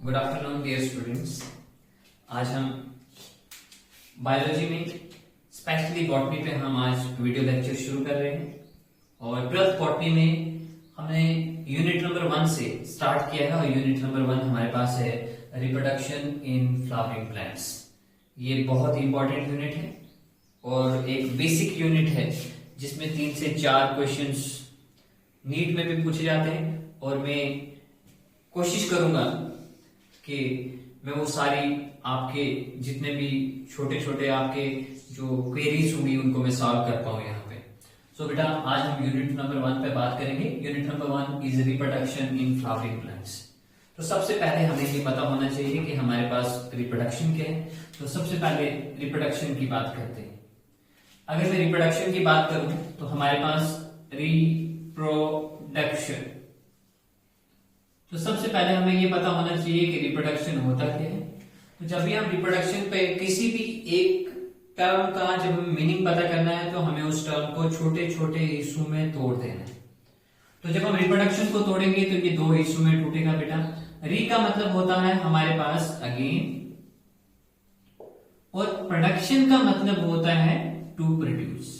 Good afternoon dear students. आज हम biology में स्पेशली बॉटनी पे हम आज वीडियो लेक्चर शुरू कर रहे हैं और 12th बॉटनी में हमने यूनिट नंबर 1 से स्टार्ट किया है और यूनिट नंबर 1 हमारे पास है रिप्रोडक्शन इन फ्लावरिंग प्लांट्स। ये बहुत ही इंपॉर्टेंट यूनिट है और एक बेसिक यूनिट है जिसमें 3 से 4 क्वेश्चंस नीट में भी पूछे जाते हैं और मैं कोशिश करूंगा कि मैं वो सारी आपके जितने भी छोटे छोटे आपके जो क्वेरीज होंगी उनको मैं सॉल्व कर पाऊं यहाँ पे। सो बेटा आज हम यूनिट नंबर 1 पे बात करेंगे। Unit number 1 is reproduction in flowering plants. तो सबसे पहले हमें ये पता होना चाहिए कि हमारे पास रिप्रोडक्शन क्या है। तो सबसे पहले रिप्रोडक्शन की बात करते हैं। अगर मैं रिप्रोडक्शन की बात करूं तो हमारे पास रिप्रोडक्शन, तो सबसे पहले हमें ये पता होना चाहिए कि रिप्रोडक्शन होता क्या है। तो जब भी हम रिप्रोडक्शन पे किसी भी एक टर्म का जब हमें मीनिंग पता करना है तो हमें उस टर्म को छोटे छोटे हिस्सों में तोड़ देना है। तो जब हम रिप्रोडक्शन को तोड़ेंगे तो ये 2 हिस्सों में टूटेगा बेटा। री का मतलब होता है हमारे पास अगेन और प्रोडक्शन का मतलब होता है टू प्रोड्यूस।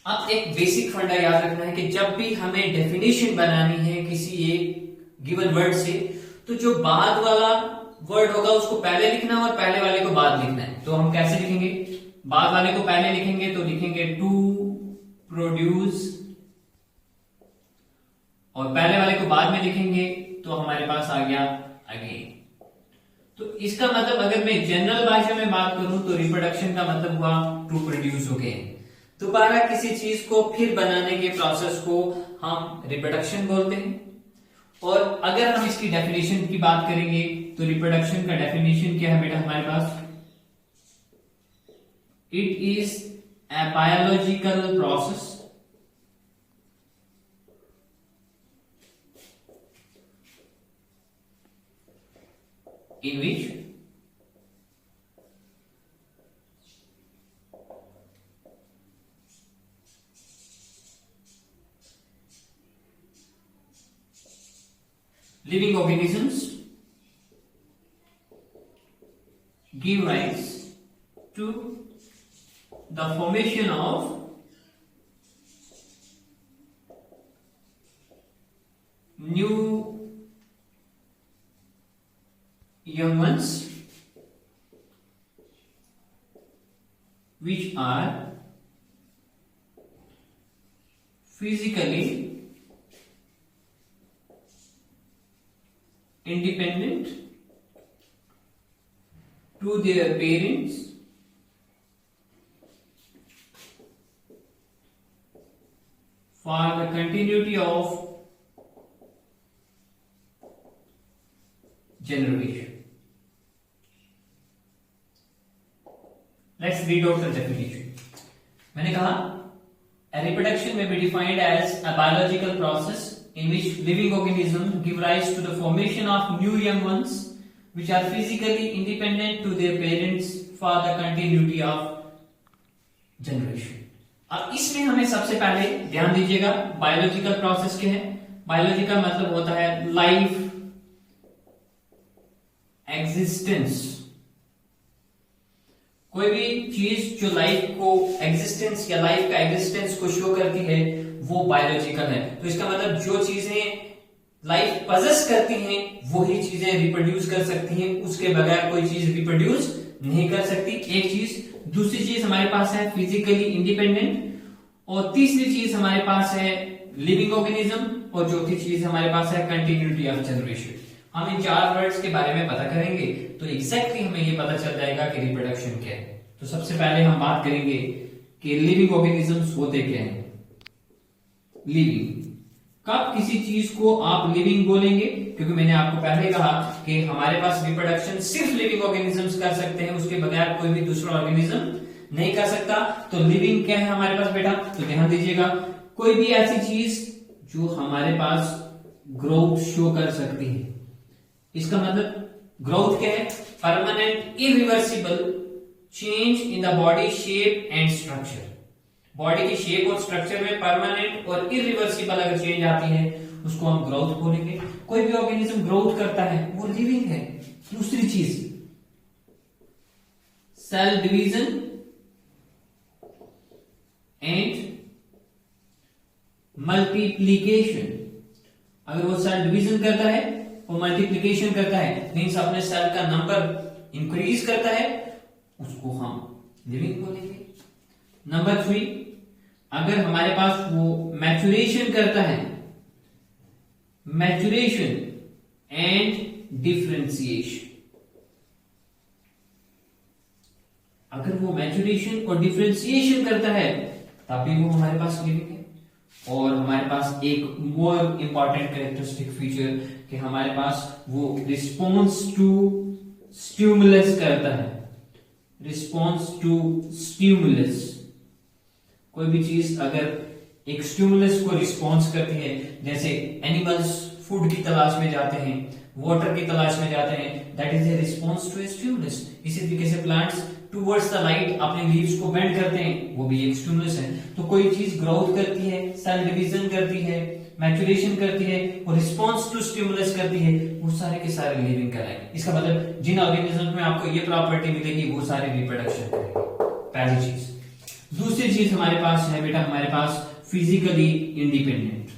अब एक बेसिक फंडा याद रखना है कि जब भी हमें डेफिनेशन बनानी है किसी एक गिवन वर्ड से तो जो बाद वाला वर्ड होगा उसको पहले लिखना और पहले वाले को बाद लिखना है। तो हम कैसे लिखेंगे? बाद वाले को पहले लिखेंगे तो लिखेंगे टू प्रोड्यूस और पहले वाले को बाद में लिखेंगे तो हमारे पास आ गया अगेन। तो इसका मतलब अगर मैं जनरल भाषा में बात करूं तो रिप्रोडक्शन का मतलब हुआ टू प्रोड्यूस अगेन। दोबारा किसी चीज को फिर बनाने के प्रोसेस को हम रिप्रोडक्शन बोलते हैं। और अगर हम इसकी डेफिनेशन की बात करेंगे तो रिप्रोडक्शन का डेफिनेशन क्या है बेटा हमारे पास? It is a biological process in which living organisms give rise to the formation of new young ones which are physically independent to their parents for the continuity of generation. Let's read out the definition. मैंने कहा a reproduction may be defined as a biological process in which living organisms give rise to the formation of new young ones which are physically independent to their parents for the continuity of generation. अब इसमें हमें सबसे पहले ध्यान दीजिएगा biological process क्या है। Biological मतलब होता है लाइफ, एग्जिस्टेंस। कोई भी चीज जो लाइफ को एग्जिस्टेंस या लाइफ का एग्जिस्टेंस को शो करती है वो बायोलॉजिकल है। तो इसका मतलब जो चीजें लाइफ पजेस करती हैं वही चीजें रिप्रोड्यूस कर सकती हैं, उसके बगैर कोई चीज रिप्रोड्यूस नहीं कर सकती। एक चीज। दूसरी चीज हमारे पास है फिजिकली इंडिपेंडेंट और तीसरी चीज हमारे पास है लिविंग ऑर्गेनिज्म और चौथी चीज हमारे पास है कंटिन्यूटी ऑफ जनरेशन। हम इन 4 वर्ड्स के बारे में पता करेंगे तो एग्जैक्टली हमें ये पता चल जाएगा कि रिप्रोडक्शन क्या है। तो सबसे पहले हम बात करेंगे कि लिविंग ऑर्गेनिजम्स होते क्या हैं। लिविंग, कब किसी चीज को आप लिविंग बोलेंगे? क्योंकि मैंने आपको पहले कहा कि हमारे पास रिप्रोडक्शन सिर्फ लिविंग ऑर्गेनिजम्स कर सकते हैं, उसके बगैर कोई भी दूसरा ऑर्गेनिज्म नहीं कर सकता। तो लिविंग क्या है हमारे पास बेटा? तो ध्यान दीजिएगा कोई भी ऐसी चीज जो हमारे पास ग्रोथ शो कर सकती है। इसका मतलब ग्रोथ क्या है? Permanent irreversible change in the body shape and structure. Body की शेप और स्ट्रक्चर में परमानेंट और इरिवर्सिबल अगर चेंज आती है उसको हम ग्रोथ बोलेंगे। कोई भी ऑर्गेनिज्म ग्रोथ करता है वो लिविंग है। दूसरी चीज सेल डिवीजन एंड मल्टीप्लीकेशन। अगर वो सेल डिवीजन करता है और मल्टीप्लीकेशन करता है मीन्स अपने सेल का नंबर इंक्रीज करता है, उसको हम लिविंग बोलेंगे। नंबर 3, अगर हमारे पास वो मैच्योरेशन करता है, मैच्योरेशन एंड डिफरेंशिएशन। अगर वो मैच्योरेशन और डिफरेंशिएशन करता है तभी वो हमारे पास लिविंग है। और हमारे पास एक मोर इंपॉर्टेंट कैरेक्टरिस्टिक फीचर कि हमारे पास वो रिस्पॉन्स टू स्टिमुलस करता है। रिस्पॉन्स टू स्टिमुलस, कोई भी चीज अगर एक स्टिमुलस को रिस्पॉन्स करती है, जैसे एनिमल्स फूड की तलाश में जाते हैं, वाटर की तलाश में जाते हैं, that is a response to a stimulus. इसी तरीके से प्लांट्स टुवर्ड्स द लाइट अपने लीव्स को बेंड करते हैं, वो भी एक स्टिमुलस है। तो कोई चीज ग्रोथ करती है, सेल डिवीजन करती है, मैच्योरेशन करती है और रिस्पॉन्स टू स्टिमुलस करती है, वो सारे के सारे लिविंग कराएंगे। इसका मतलब जिन ऑर्गेनिज्म में आपको ये प्रॉपर्टी मिलेगी वो सारे रिप्रोडक्शन करेंगे, पहली चीज। दूसरी चीज हमारे पास है बेटा, हमारे पास फिजिकली इंडिपेंडेंट।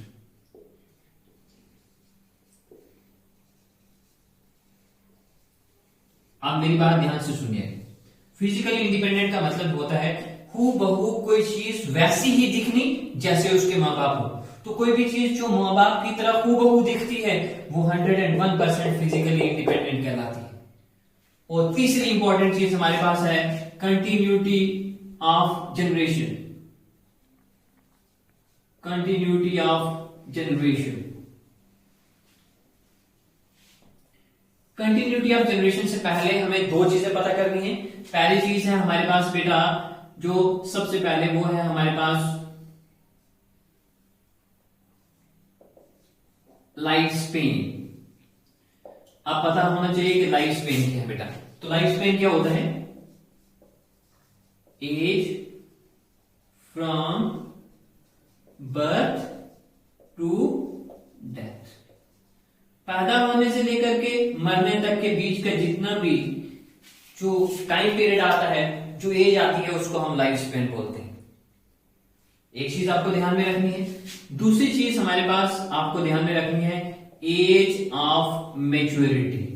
आप मेरी बात ध्यान से सुनिए। फिजिकली इंडिपेंडेंट का मतलब होता है हू बहू कोई चीज वैसी ही दिखनी जैसे उसके माँ बाप हो। तो कोई भी चीज जो माँ बाप की तरह हू बहू दिखती है वो 101% फिजिकली इंडिपेंडेंट कहलाती है। और तीसरी इंपॉर्टेंट चीज हमारे पास है continuity of generation. Continuity of generation. Continuity of generation से पहले हमें दो चीजें पता करनी है। पहली चीज है हमारे पास बेटा, जो सबसे पहले वो है हमारे पास लाइफ स्पेन। अब पता होना चाहिए कि लाइफ स्पेन क्या है बेटा। तो लाइफ स्पेन क्या होता है? Age from birth to death. पैदा होने से लेकर के मरने तक के बीच का जितना भी जो टाइम पीरियड आता है, जो एज आती है, उसको हम लाइफ स्पेन बोलते हैं। एक चीज आपको ध्यान में रखनी है। दूसरी चीज हमारे पास आपको ध्यान में रखनी है एज ऑफ मैच्योरिटी।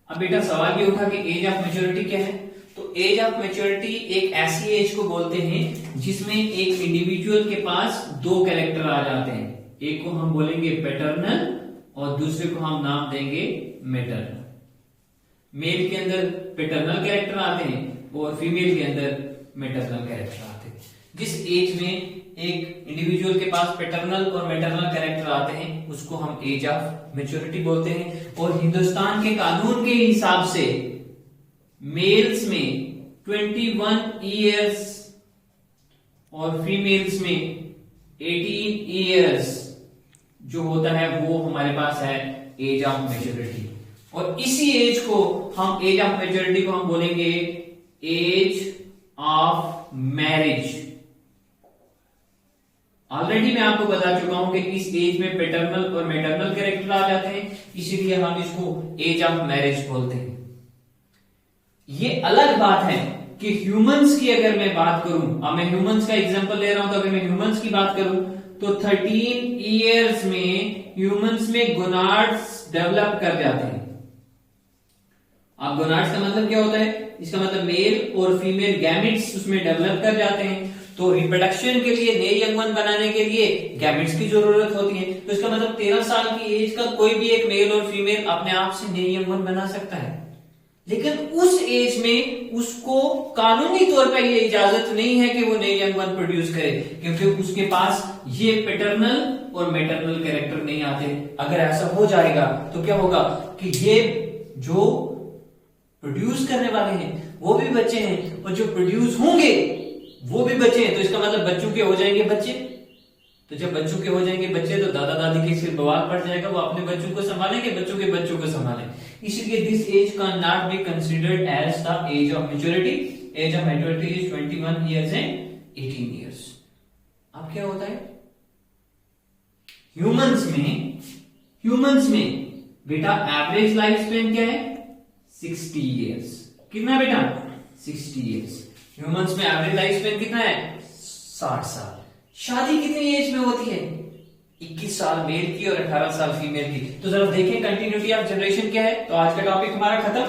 अब बेटा सवाल ये उठा कि एज ऑफ मैच्योरिटी क्या है। तो एज ऑफ मैच्योरिटी एक ऐसी एज को बोलते हैं जिसमें एक इंडिविजुअल के पास दो कैरेक्टर आ जाते हैं। एक को हम बोलेंगे पैटर्नल और दूसरे को हम नाम देंगे मैटरनल। मेल के अंदर पैटर्नल कैरेक्टर आते हैं और फीमेल के अंदर मैटरनल कैरेक्टर आते हैं। जिस एज में एक इंडिविजुअल के पास पैटर्नल और मैटरनल कैरेक्टर आते हैं उसको हम एज ऑफ मैच्योरिटी बोलते हैं। और हिंदुस्तान के कानून के हिसाब से मेल्स में 21 इयर्स और फीमेल्स में 18 इयर्स जो होता है वो हमारे पास है एज ऑफ मैच्योरिटी। और इसी एज को हम एज ऑफ मैच्योरिटी को हम बोलेंगे एज ऑफ मैरिज। ऑलरेडी मैं आपको बता चुका हूं कि इस एज में पैटर्नल और मैटरनल कैरेक्टर आ जाते हैं, इसीलिए हम इसको एज ऑफ मैरिज बोलते हैं। ये अलग बात है कि ह्यूमंस की अगर मैं बात करूं, अब मैं ह्यूमंस का एग्जांपल ले रहा हूं, तो अगर मैं ह्यूमंस की बात करूं तो 13 इयर्स में ह्यूमंस में गोनाड्स डेवलप कर जाते हैं। अब गोनाड्स का मतलब क्या होता है? इसका मतलब मेल और फीमेल गैमेट्स उसमें डेवलप कर जाते हैं। तो रिप्रोडक्शन के लिए, नए यंग वन बनाने के लिए गैमेट्स की जरूरत होती है। तो इसका मतलब 13 साल की एज का कोई भी एक मेल और फीमेल अपने आप से नए यंग वन बना सकता है। लेकिन उस एज में उसको कानूनी तौर पर ये इजाजत नहीं है कि वो नए यंग वन प्रोड्यूस करे, क्योंकि उसके पास ये पैटर्नल और मैटरनल कैरेक्टर नहीं आते। अगर ऐसा हो जाएगा तो क्या होगा कि ये जो प्रोड्यूस करने वाले हैं वो भी बच्चे हैं और जो प्रोड्यूस होंगे वो भी बच्चे हैं। तो इसका मतलब बच्चों के हो जाएंगे बच्चे। तो जब बच्चों के हो जाएंगे बच्चे तो दादा दादी के सिर बवाल पड़ जाएगा, वो अपने बच्चों को संभालेंगे, बच्चों के संभालें। इसलिए this age can not be considered as the age of maturity. Age of maturity is 21 years and 18 years. अब क्या होता है ह्यूमंस में बेटा एवरेज लाइफ स्पेन क्या है 60 ईयर्स। कितना बेटा 60 ईयर्स। ह्यूमंस में एवरेज लाइफ स्पेन कितना है 60 साल। शादी कितनी एज में होती है 21 साल मेल की और 18 साल फीमेल की। तो जरा देखें कंटिन्यूटी ऑफ जनरेशन क्या है। तो आज का टॉपिक हमारा खत्म।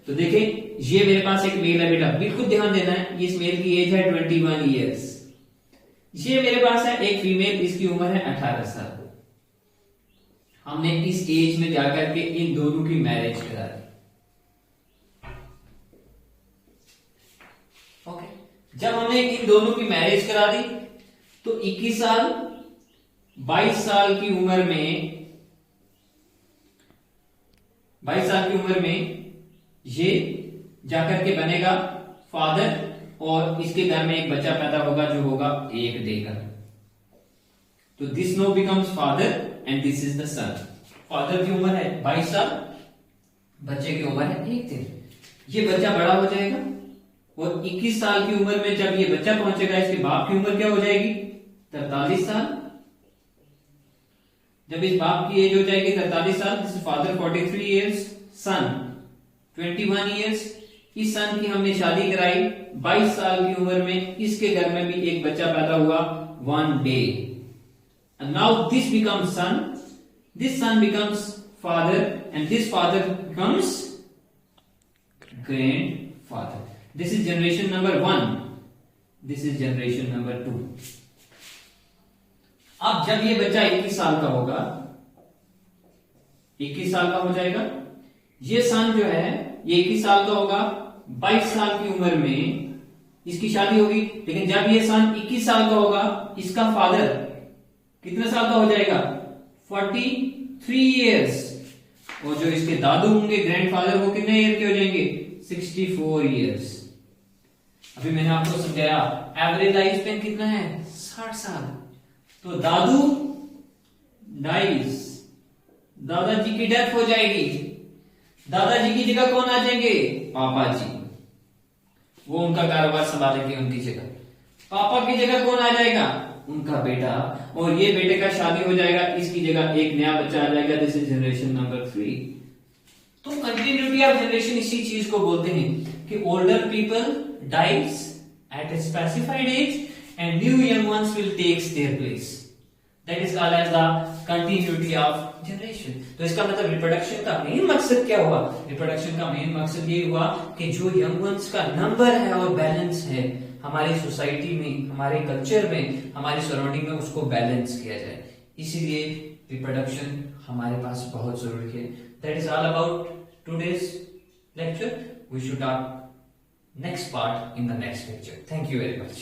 तो देखें ये मेरे पास एक मेल है बेटा, बिल्कुल ध्यान देना है। इस मेल की एज है 21 ईयर्स। ये मेरे पास है एक फीमेल, इसकी उम्र है 18 साल। हमने इस एज में जाकर के इन दोनों की मैरिज करा दी। ओके, जब हमने इन दोनों की मैरिज करा दी तो 21 साल 22 साल की उम्र में ये जाकर के बनेगा फादर और इसके घर में एक बच्चा पैदा होगा जो होगा 1 डे का। तो this now becomes father and this is the son. Father की उम्र है 22 साल, बच्चे की उम्र है 1 दिन। ये बच्चा बड़ा हो जाएगा और 21 साल की उम्र में जब ये बच्चा पहुंचेगा इसके बाप की उम्र क्या हो जाएगी 43 साल। जब इस बाप की एज हो जाएगी 43 साल, this is father 43 years, son 21 years. इस सन की हमने शादी कराई 22 साल की उम्र में, इसके घर में भी एक बच्चा पैदा हुआ 1 day. And now this becomes son, this son becomes father, and this father becomes grandfather. This is generation number 1. This is generation number 2. अब जब ये बच्चा 21 साल का होगा, 21 साल का हो जाएगा, ये सन जो है ये 21 साल का होगा, 22 साल की उम्र में इसकी शादी होगी। लेकिन जब ये सन 21 साल का होगा, इसका फादर कितने साल का हो जाएगा 43 इयर्स। और जो इसके दादू होंगे ग्रैंडफादर वो कितने ईयर के हो जाएंगे 64 इयर्स। अभी मैंने आपको समझाया एवरेज लाइफ स्पेन कितना है 60 साल। तो दादू डाइज, दादाजी की डेथ हो जाएगी, दादाजी की जगह कौन आ जाएंगे पापा जी, वो उनका कारोबार संभालेंगे उनकी जगह। पापा की जगह कौन आ जाएगा उनका बेटा, और ये बेटे का शादी हो जाएगा, इसकी जगह एक नया बच्चा आ जाएगा। This is generation number 3। तो कंटिन्यूटी ऑफ जनरेशन इसी चीज को बोलते हैं कि older people dies at a specified age and new young ones will takes their place. That is called as the continuity of generation. तो इसका मतलब रिप्रोडक्शन का मेन मकसद क्या हुआ? रिप्रोडक्शन का मेन मकसद ये हुआ कि जो यंग वंस का नंबर है और बैलेंस है हमारी सोसाइटी में, हमारे कल्चर में, हमारे सराउंडिंग में, उसको बैलेंस किया जाए। इसीलिए रिप्रोडक्शन हमारे पास बहुत जरूरी है। That is all about today's lecture. We should talk next part in the next lecture. Thank you very much.